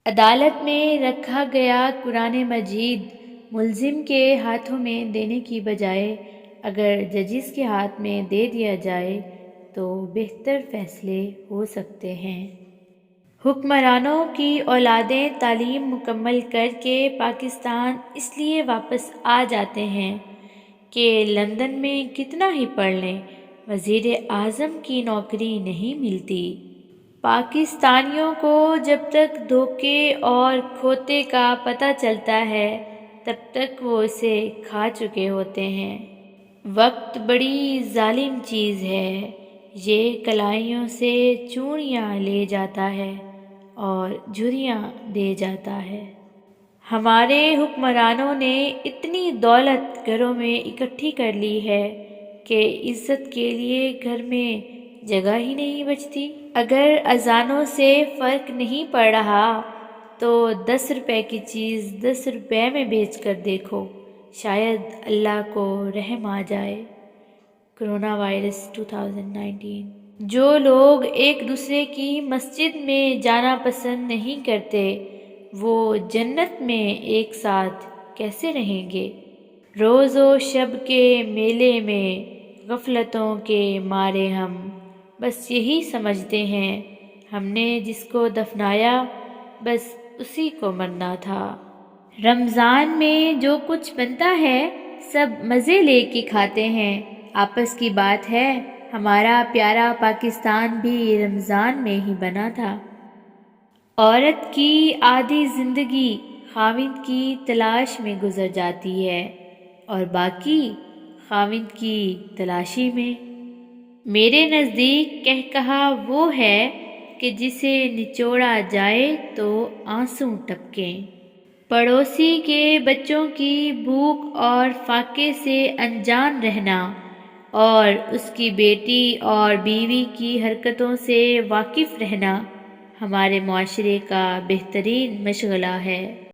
عدالت میں رکھا گیا قرآن مجید ملزم کے ہاتھوں میں دینے کی بجائے اگر ججز کے ہاتھ میں دے دیا جائے تو بہتر فیصلے ہو سکتے ہیں۔ حکمرانوں کی اولادیں تعلیم مکمل کر کے پاکستان اس لیے واپس آ جاتے ہیں کہ لندن میں کتنا ہی پڑھ لیں، وزیر اعظم کی نوکری نہیں ملتی۔ پاکستانیوں کو جب تک دھوکے اور کھوتے کا پتہ چلتا ہے تب تک وہ اسے کھا چکے ہوتے ہیں۔ وقت بڑی ظالم چیز ہے، یہ کلائیوں سے چوڑیاں لے جاتا ہے اور جھریاں دے جاتا ہے۔ ہمارے حکمرانوں نے اتنی دولت گھروں میں اکٹھی کر لی ہے کہ عزت کے لیے گھر میں جگہ ہی نہیں بچتی۔ اگر اذانوں سے فرق نہیں پڑ رہا تو 10 روپے کی چیز 10 روپے میں بیچ کر دیکھو، شاید اللہ کو رحم آ جائے۔ Corona virus 2019۔ جو لوگ ایک دوسرے کی مسجد میں جانا پسند نہیں کرتے وہ جنت میں ایک ساتھ کیسے رہیں گے؟ روز و شب کے میلے میں غفلتوں کے مارے ہم بس یہی سمجھتے ہیں ہم نے جس کو دفنایا بس اسی کو مرنا تھا۔ رمضان میں جو کچھ بنتا ہے سب مزے لے کے کھاتے ہیں۔ آپس کی بات ہے ہمارا پیارا پاکستان بھی رمضان میں ہی بنا تھا۔ عورت کی آدھی زندگی خاوند کی تلاش میں گزر جاتی ہے اور باقی خاوند کی تلاشی میں۔ میرے نزدیک کہا وہ ہے کہ جسے نچوڑا جائے تو آنسو ٹپکیں۔ پڑوسی کے بچوں کی بھوک اور فاقے سے انجان رہنا اور اس کی بیٹی اور بیوی کی حرکتوں سے واقف رہنا ہمارے معاشرے کا بہترین مشغلہ ہے۔